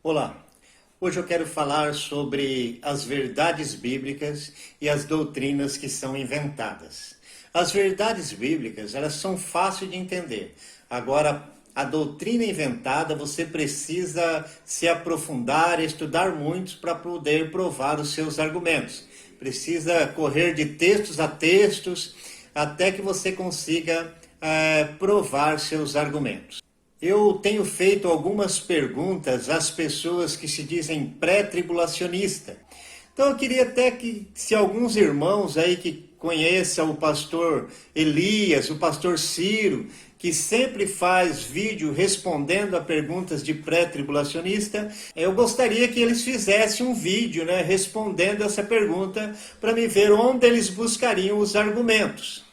Olá, hoje eu quero falar sobre as verdades bíblicas e as doutrinas que são inventadas. As verdades bíblicas, elas são fáceis de entender. Agora, a doutrina inventada, você precisa se aprofundar, estudar muito para poder provar os seus argumentos. Precisa correr de textos a textos até que você consiga provar seus argumentos. Eu tenho feito algumas perguntas às pessoas que se dizem pré-tribulacionista. Então eu queria até que, se alguns irmãos aí que conheçam o pastor Elias, o pastor Ciro, que sempre faz vídeo respondendo a perguntas de pré-tribulacionista, eu gostaria que eles fizessem um vídeo, respondendo essa pergunta, para me ver onde eles buscariam os argumentos.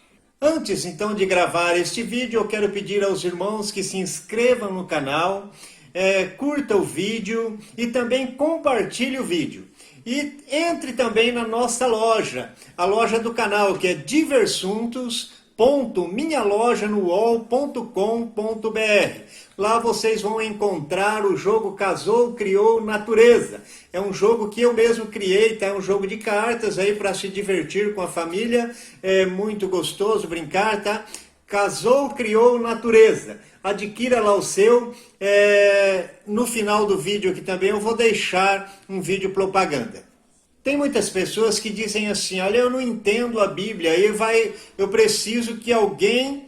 Antes, então, de gravar este vídeo, eu quero pedir aos irmãos que se inscrevam no canal, curta o vídeo e também compartilhe o vídeo. E entre também na nossa loja, a loja do canal, que é diversuntos.minhalojanool.com.br. Lá vocês vão encontrar o jogo Casou, Criou, Natureza. É um jogo que eu mesmo criei, tá? É um jogo de cartas aí para se divertir com a família. É muito gostoso brincar, tá? Casou, Criou, Natureza. Adquira lá o seu. No final do vídeo aqui também eu vou deixar um vídeo propaganda. Tem muitas pessoas que dizem assim, olha, eu não entendo a Bíblia, eu preciso que alguém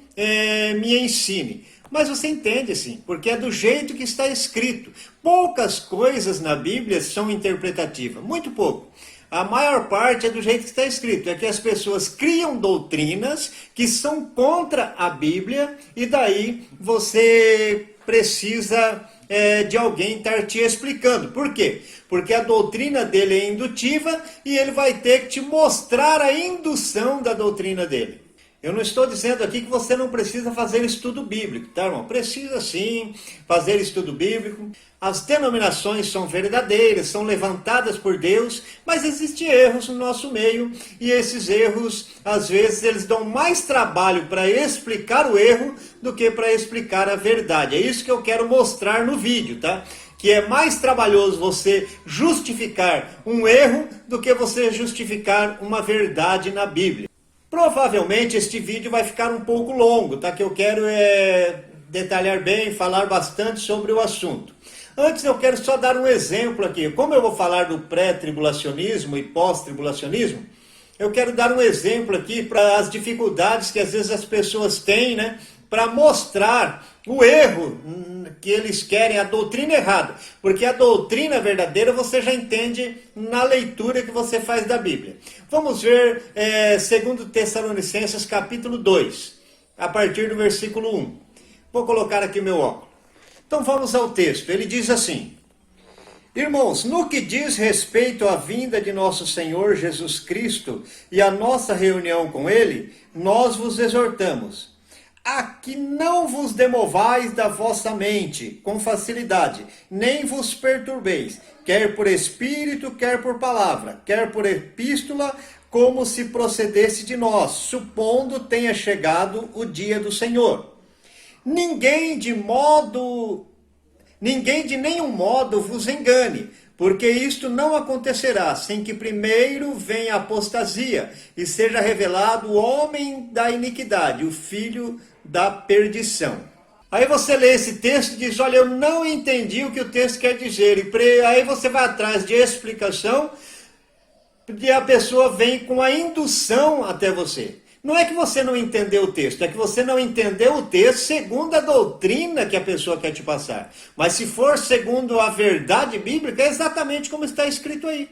me ensine. Mas você entende sim, porque é do jeito que está escrito. Poucas coisas na Bíblia são interpretativas, muito pouco. A maior parte é do jeito que está escrito, é que as pessoas criam doutrinas que são contra a Bíblia e daí você precisa de alguém estar te explicando. Por quê? Porque a doutrina dele é indutiva e ele vai ter que te mostrar a indução da doutrina dele. Eu não estou dizendo aqui que você não precisa fazer estudo bíblico, tá, irmão? Precisa sim fazer estudo bíblico. As denominações são verdadeiras, são levantadas por Deus, mas existem erros no nosso meio e esses erros, às vezes, eles dão mais trabalho para explicar o erro do que para explicar a verdade. É isso que eu quero mostrar no vídeo, tá? Que é mais trabalhoso você justificar um erro do que você justificar uma verdade na Bíblia. Provavelmente este vídeo vai ficar um pouco longo, tá? Que eu quero detalhar bem, falar bastante sobre o assunto. Antes eu quero só dar um exemplo aqui. Como eu vou falar do pré-tribulacionismo e pós-tribulacionismo, eu quero dar um exemplo aqui para as dificuldades que às vezes as pessoas têm, para mostrar o erro que eles querem, a doutrina errada. Porque a doutrina verdadeira você já entende na leitura que você faz da Bíblia. Vamos ver 2 Tessalonicenses capítulo 2, a partir do versículo 1. Vou colocar aqui meu óculos. Então vamos ao texto. Ele diz assim: Irmãos, no que diz respeito à vinda de nosso Senhor Jesus Cristo e à nossa reunião com Ele, nós vos exortamos a que não vos demovais da vossa mente com facilidade, nem vos perturbeis, quer por espírito, quer por palavra, quer por epístola, como se procedesse de nós, supondo tenha chegado o dia do Senhor. Ninguém de nenhum modo vos engane, porque isto não acontecerá sem que primeiro venha a apostasia e seja revelado o homem da iniquidade, o filho da perdição. Aí você lê esse texto e diz, olha, eu não entendi o que o texto quer dizer. E aí você vai atrás de explicação e a pessoa vem com a indução até você. Não é que você não entendeu o texto, é que você não entendeu o texto segundo a doutrina que a pessoa quer te passar. Mas se for segundo a verdade bíblica, é exatamente como está escrito aí.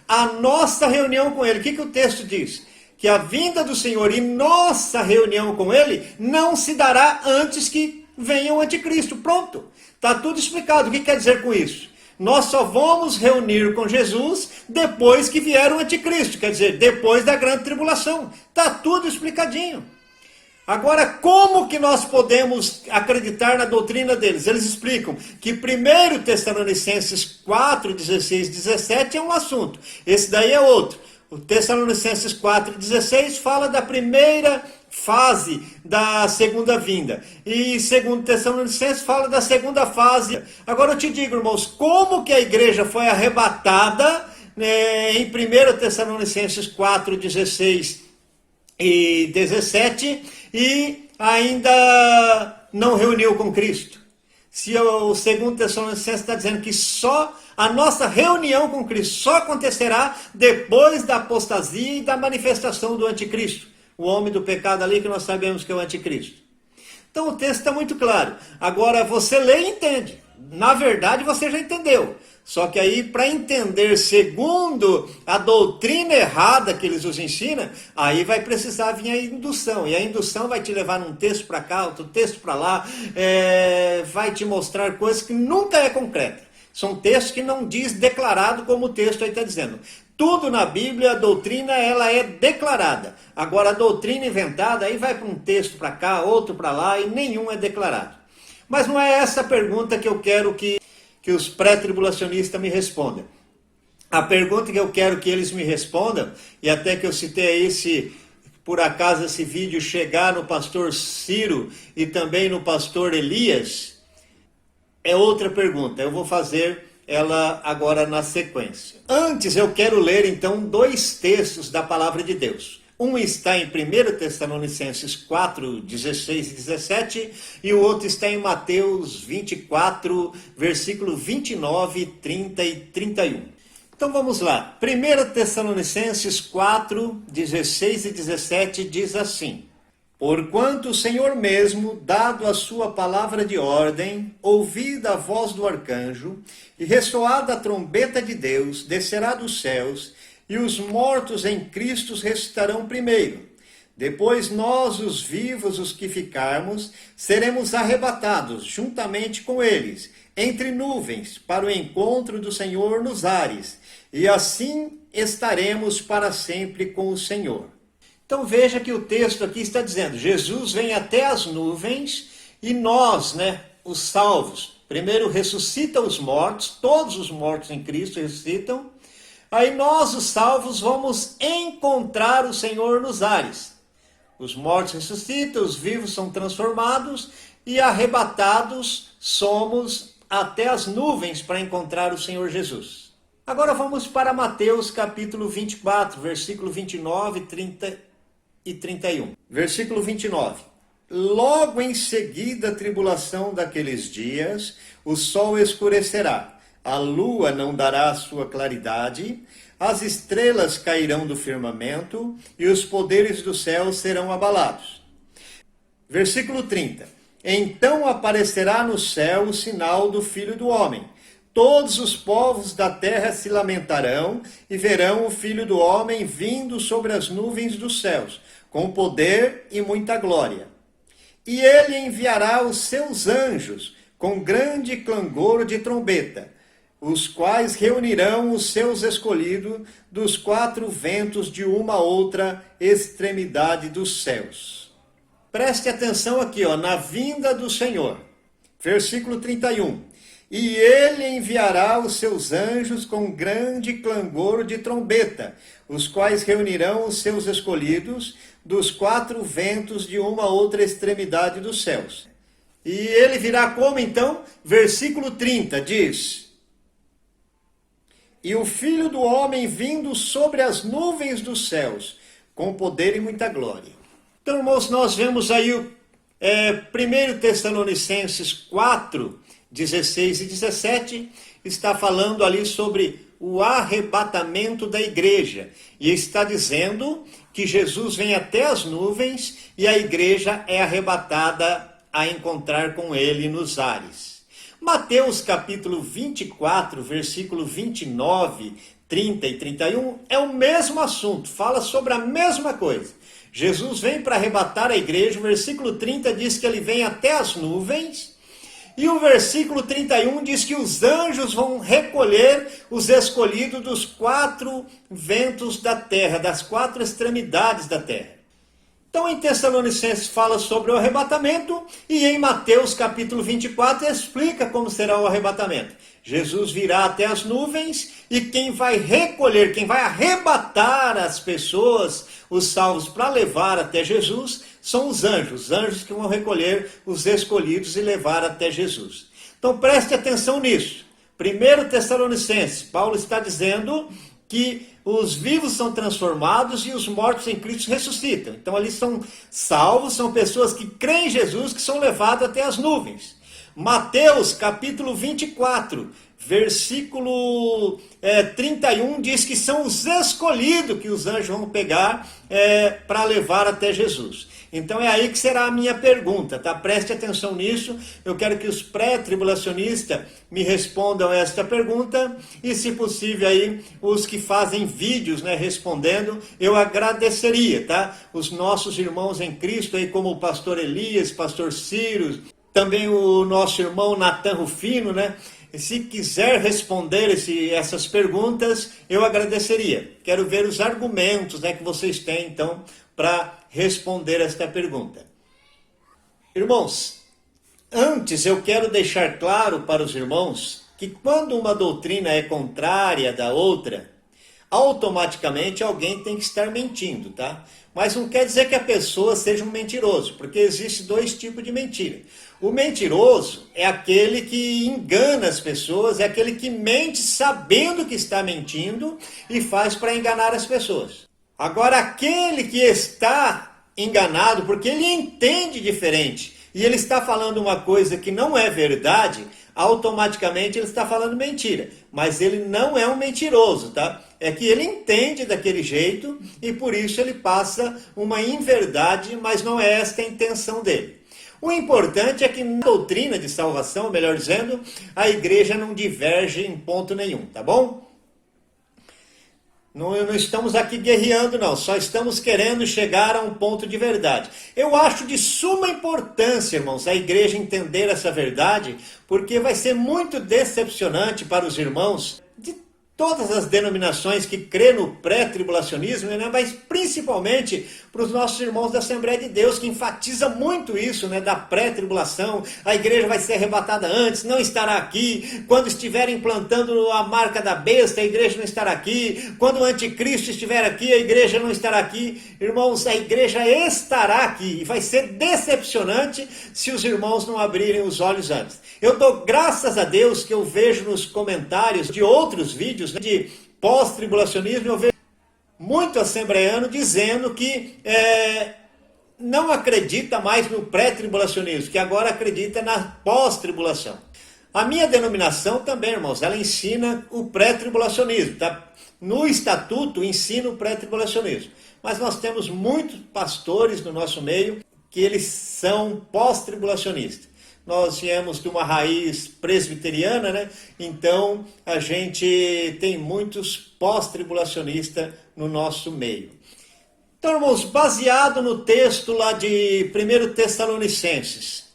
A nossa reunião com Ele, o que o texto diz? Que a vinda do Senhor e nossa reunião com Ele não se dará antes que venha o anticristo. Pronto, está tudo explicado. O que quer dizer com isso? Nós só vamos reunir com Jesus depois que vier o anticristo, quer dizer, depois da grande tribulação. Está tudo explicadinho. Agora, como que nós podemos acreditar na doutrina deles? Eles explicam que 1 Tessalonicenses 4, 16, 17 é um assunto. Esse daí é outro. O Tessalonicenses 4,16 fala da primeira fase da segunda vinda. E segundo Tessalonicenses fala da segunda fase. Agora eu te digo, irmãos, como que a igreja foi arrebatada, em 1 Tessalonicenses 4, 16 e 17, e ainda não reuniu com Cristo. Se o segundo Tessalonicenses está dizendo que só a nossa reunião com Cristo só acontecerá depois da apostasia e da manifestação do anticristo. O homem do pecado ali que nós sabemos que é o anticristo. Então o texto está muito claro. Agora você lê e entende. Na verdade você já entendeu. Só que aí para entender segundo a doutrina errada que eles nos ensinam, aí vai precisar vir a indução. E a indução vai te levar num texto para cá, outro texto para lá, vai te mostrar coisas que nunca é concreta. São textos que não diz declarado como o texto aí está dizendo. Tudo na Bíblia, a doutrina, ela é declarada. Agora, a doutrina inventada, aí vai para um texto para cá, outro para lá, e nenhum é declarado. Mas não é essa a pergunta que eu quero que os pré-tribulacionistas me respondam. A pergunta que eu quero que eles me respondam, e até que eu citei aí, se por acaso esse vídeo chegar no pastor Ciro e também no pastor Elias, é outra pergunta. Eu vou fazer ela agora na sequência. Antes eu quero ler então dois textos da palavra de Deus. Um está em 1 Tessalonicenses 4, 16 e 17, e o outro está em Mateus 24, versículo 29, 30 e 31. Então vamos lá. 1 Tessalonicenses 4, 16 e 17 diz assim: Porquanto o Senhor mesmo, dado a sua palavra de ordem, ouvida a voz do arcanjo, e ressoada a trombeta de Deus, descerá dos céus, e os mortos em Cristo ressuscitarão primeiro. Depois nós, os vivos, os que ficarmos, seremos arrebatados, juntamente com eles, entre nuvens, para o encontro do Senhor nos ares, e assim estaremos para sempre com o Senhor. Então veja que o texto aqui está dizendo, Jesus vem até as nuvens e nós, os salvos, primeiro ressuscita os mortos, todos os mortos em Cristo ressuscitam, aí nós, os salvos, vamos encontrar o Senhor nos ares. Os mortos ressuscitam, os vivos são transformados e arrebatados somos até as nuvens para encontrar o Senhor Jesus. Agora vamos para Mateus capítulo 24, versículo 29, 30 e 31. Versículo 29. Logo em seguida a tribulação daqueles dias, o sol escurecerá, a lua não dará a sua claridade, as estrelas cairão do firmamento e os poderes do céu serão abalados. Versículo 30. Então aparecerá no céu o sinal do Filho do Homem. Todos os povos da terra se lamentarão e verão o Filho do Homem vindo sobre as nuvens dos céus, com poder e muita glória. E ele enviará os seus anjos com grande clangor de trombeta, os quais reunirão os seus escolhidos dos quatro ventos de uma outra extremidade dos céus. Preste atenção aqui, na vinda do Senhor. Versículo 31. E ele enviará os seus anjos com grande clangor de trombeta, os quais reunirão os seus escolhidos dos quatro ventos de uma outra extremidade dos céus. E ele virá como então? Versículo 30 diz: E o Filho do Homem vindo sobre as nuvens dos céus, com poder e muita glória. Então, irmãos, nós vemos aí 1 Tessalonicenses 4, 16 e 17, está falando ali sobre o arrebatamento da igreja. E está dizendo que Jesus vem até as nuvens e a igreja é arrebatada a encontrar com ele nos ares. Mateus capítulo 24, versículo 29, 30 e 31 é o mesmo assunto, fala sobre a mesma coisa. Jesus vem para arrebatar a igreja, o versículo 30 diz que ele vem até as nuvens, e o versículo 31 diz que os anjos vão recolher os escolhidos dos quatro ventos da terra, das quatro extremidades da terra. Então em Tessalonicenses fala sobre o arrebatamento e em Mateus capítulo 24 explica como será o arrebatamento. Jesus virá até as nuvens e quem vai recolher, quem vai arrebatar as pessoas, os salvos para levar até Jesus, são os anjos que vão recolher os escolhidos e levar até Jesus. Então preste atenção nisso. 1 Tessalonicenses, Paulo está dizendo que os vivos são transformados e os mortos em Cristo ressuscitam. Então ali são salvos, são pessoas que creem em Jesus, que são levadas até as nuvens. Mateus capítulo 24, versículo 31 diz que são os escolhidos que os anjos vão pegar para levar até Jesus. Então é aí que será a minha pergunta, tá? Preste atenção nisso. Eu quero que os pré-tribulacionistas me respondam esta pergunta e, se possível, aí os que fazem vídeos, né, respondendo, eu agradeceria, tá? Os nossos irmãos em Cristo, aí como o pastor Elias, pastor Ciro, também o nosso irmão Natan Rufino, né? Se quiser responder essas perguntas, eu agradeceria. Quero ver os argumentos, né, que vocês têm, então, para responder esta pergunta. Irmãos, antes eu quero deixar claro para os irmãos que quando uma doutrina é contrária da outra, automaticamente alguém tem que estar mentindo, tá? Mas não quer dizer que a pessoa seja um mentiroso, porque existe dois tipos de mentira. O mentiroso é aquele que engana as pessoas, é aquele que mente sabendo que está mentindo e faz para enganar as pessoas. Agora, aquele que está enganado, porque ele entende diferente, e ele está falando uma coisa que não é verdade, automaticamente ele está falando mentira. Mas ele não é um mentiroso, tá? É que ele entende daquele jeito e por isso ele passa uma inverdade, mas não é esta a intenção dele. O importante é que na doutrina de salvação, melhor dizendo, a igreja não diverge em ponto nenhum, tá bom? Não estamos aqui guerreando, não. Só estamos querendo chegar a um ponto de verdade. Eu acho de suma importância, irmãos, a igreja entender essa verdade, porque vai ser muito decepcionante para os irmãos de todas as denominações que crê no pré-tribulacionismo, né? Mas principalmente para os nossos irmãos da Assembleia de Deus, que enfatiza muito isso, né? Da pré-tribulação. A igreja vai ser arrebatada antes, não estará aqui. Quando estiverem implantando a marca da besta, a igreja não estará aqui. Quando o anticristo estiver aqui, a igreja não estará aqui. Irmãos, a igreja estará aqui. E vai ser decepcionante se os irmãos não abrirem os olhos antes. Eu dou graças a Deus que eu vejo nos comentários de outros vídeos, né, de pós-tribulacionismo, eu vejo muito assembleiano dizendo que não acredita mais no pré-tribulacionismo, que agora acredita na pós-tribulação. A minha denominação também, irmãos, ela ensina o pré-tribulacionismo, tá? No estatuto ensina o pré-tribulacionismo. Mas nós temos muitos pastores no nosso meio que eles são pós-tribulacionistas. Nós viemos de uma raiz presbiteriana, né? Então a gente tem muitos pós-tribulacionistas no nosso meio. Então, irmãos, baseado no texto lá de 1 Tessalonicenses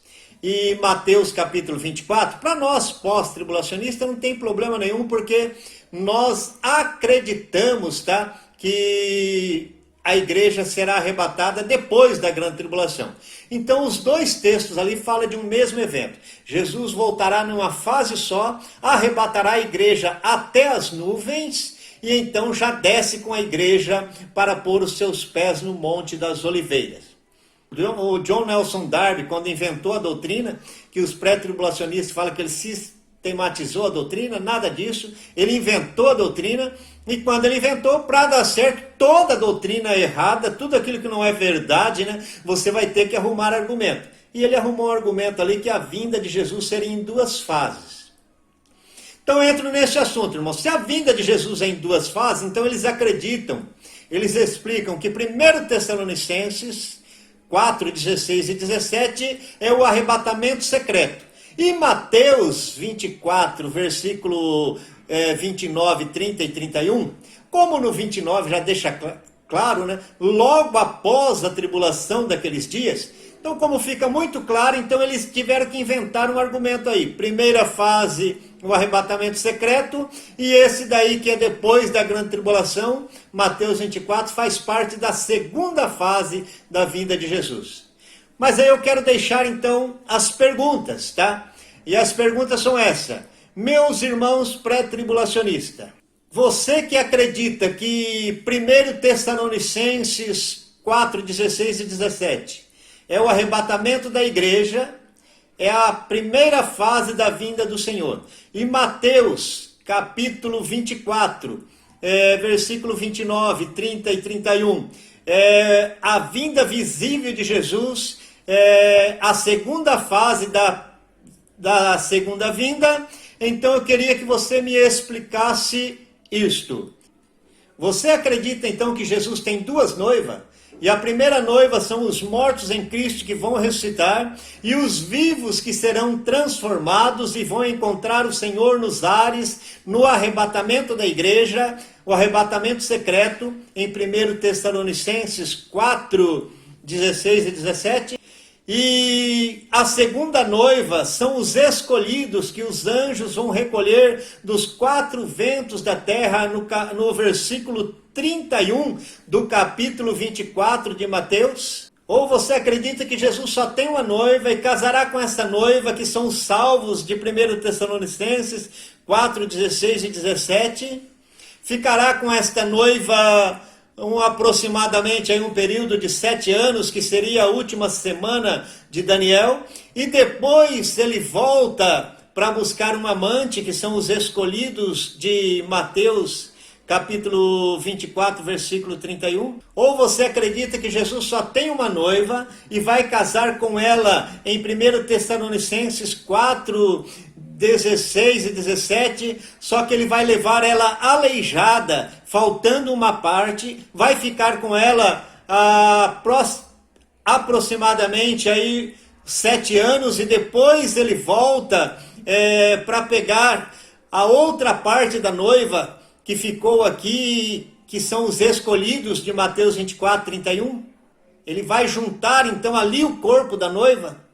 e Mateus capítulo 24, para nós pós-tribulacionistas não tem problema nenhum, porque nós acreditamos, tá, que a igreja será arrebatada depois da grande tribulação. Então os dois textos ali falam de um mesmo evento. Jesus voltará numa fase só, arrebatará a igreja até as nuvens e então já desce com a igreja para pôr os seus pés no Monte das Oliveiras. O John Nelson Darby, quando inventou a doutrina, que os pré-tribulacionistas falam que ele sistematizou a doutrina, nada disso, ele inventou a doutrina, e quando ele inventou, para dar certo, toda a doutrina errada, tudo aquilo que não é verdade, né, você vai ter que arrumar argumento. E ele arrumou um argumento ali que a vinda de Jesus seria em duas fases. Então eu entro nesse assunto, irmão. Se a vinda de Jesus é em duas fases, então eles acreditam, eles explicam que 1 Tessalonicenses 4, 16 e 17 é o arrebatamento secreto. E Mateus 24, versículo 29, 30 e 31, como no 29 já deixa claro, né? Logo após a tribulação daqueles dias. Então, como fica muito claro, então eles tiveram que inventar um argumento aí. Primeira fase, o arrebatamento secreto, e esse daí que é depois da grande tribulação, Mateus 24, faz parte da segunda fase da vinda de Jesus. Mas aí eu quero deixar então as perguntas, tá? E as perguntas são essas. Meus irmãos pré-tribulacionistas, você que acredita que 1 Tessalonicenses 4, 16 e 17 é o arrebatamento da igreja, é a primeira fase da vinda do Senhor. E Mateus, capítulo 24, versículo 29, 30 e 31, a vinda visível de Jesus, a segunda fase da segunda vinda. Então eu queria que você me explicasse isto. Você acredita então que Jesus tem duas noivas? E a primeira noiva são os mortos em Cristo que vão ressuscitar, e os vivos que serão transformados e vão encontrar o Senhor nos ares, no arrebatamento da igreja, o arrebatamento secreto, em 1 Tessalonicenses 4, 16 e 17. E a segunda noiva são os escolhidos que os anjos vão recolher dos quatro ventos da terra, no versículo 31 do capítulo 24 de Mateus. Ou você acredita que Jesus só tem uma noiva e casará com essa noiva, que são os salvos de 1 Tessalonicenses 4, 16 e 17? Ficará com esta noiva aproximadamente um período de 7 anos, que seria a última semana de Daniel, e depois ele volta para buscar uma amante, que são os escolhidos de Mateus, capítulo 24, versículo 31. Ou você acredita que Jesus só tem uma noiva e vai casar com ela em 1 Tessalonicenses 4, 16 e 17, só que ele vai levar ela aleijada, faltando uma parte, vai ficar com ela aproximadamente 7 anos, e depois ele volta para pegar a outra parte da noiva que ficou aqui, que são os escolhidos de Mateus 24, 31. Ele vai juntar então ali o corpo da noiva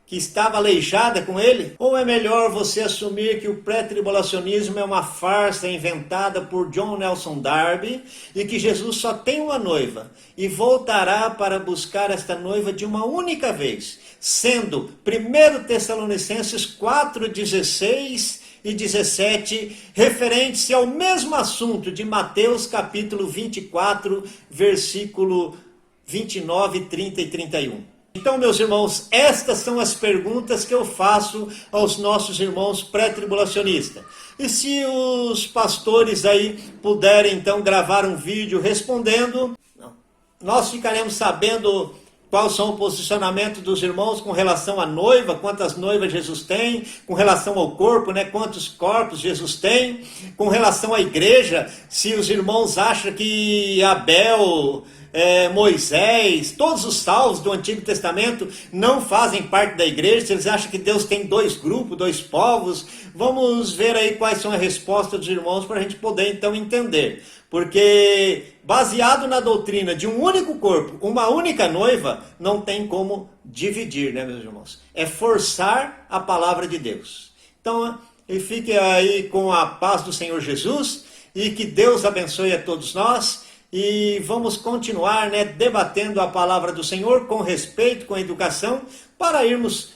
que estava aleijada com ele? Ou é melhor você assumir que o pré-tribulacionismo é uma farsa inventada por John Nelson Darby, e que Jesus só tem uma noiva e voltará para buscar esta noiva de uma única vez, sendo 1 Tessalonicenses 4, 16 e 17, referente-se ao mesmo assunto de Mateus capítulo 24, versículo 29, 30 e 31. Então, meus irmãos, estas são as perguntas que eu faço aos nossos irmãos pré-tribulacionistas. E se os pastores aí puderem então gravar um vídeo respondendo, nós ficaremos sabendo quais são o posicionamento dos irmãos com relação à noiva, quantas noivas Jesus tem, com relação ao corpo, quantos corpos Jesus tem, com relação à igreja, se os irmãos acham que Abel, Moisés, todos os salvos do Antigo Testamento não fazem parte da igreja, se eles acham que Deus tem 2 grupos, 2 povos. Vamos ver aí quais são as respostas dos irmãos para a gente poder então entender. Porque baseado na doutrina de um único corpo, uma única noiva, não tem como dividir, meus irmãos? É forçar a palavra de Deus. Então, fique aí com a paz do Senhor Jesus, e que Deus abençoe a todos nós. E vamos continuar debatendo a palavra do Senhor com respeito, com educação, para irmos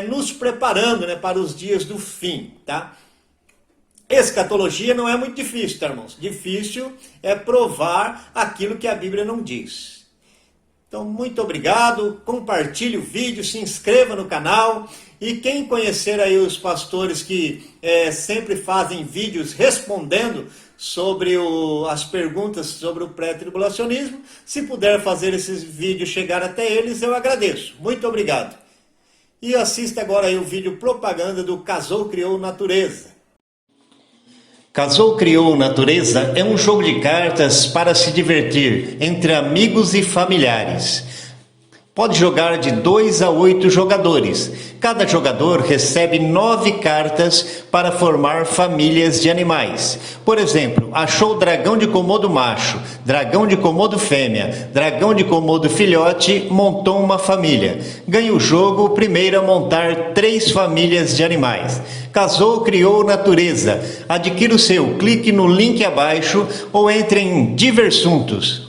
nos preparando para os dias do fim, tá? Escatologia não é muito difícil, tá, irmãos? Difícil é provar aquilo que a Bíblia não diz. Então, muito obrigado, compartilhe o vídeo, se inscreva no canal, e quem conhecer aí os pastores que sempre fazem vídeos respondendo sobre as perguntas sobre o pré-tribulacionismo, se puder fazer esses vídeos chegar até eles, eu agradeço. Muito obrigado. E assista agora aí o vídeo propaganda do Casou, Criou, Natureza. Casou, Criou, Natureza é um jogo de cartas para se divertir entre amigos e familiares. Pode jogar de 2 a 8 jogadores. Cada jogador recebe 9 cartas para formar famílias de animais. Por exemplo, achou dragão de Komodo macho, dragão de Komodo fêmea, dragão de Komodo filhote, montou uma família. Ganha o jogo o primeiro a montar 3 famílias de animais. Casou, Criou, Natureza. Adquira o seu, clique no link abaixo ou entre em Diversuntos.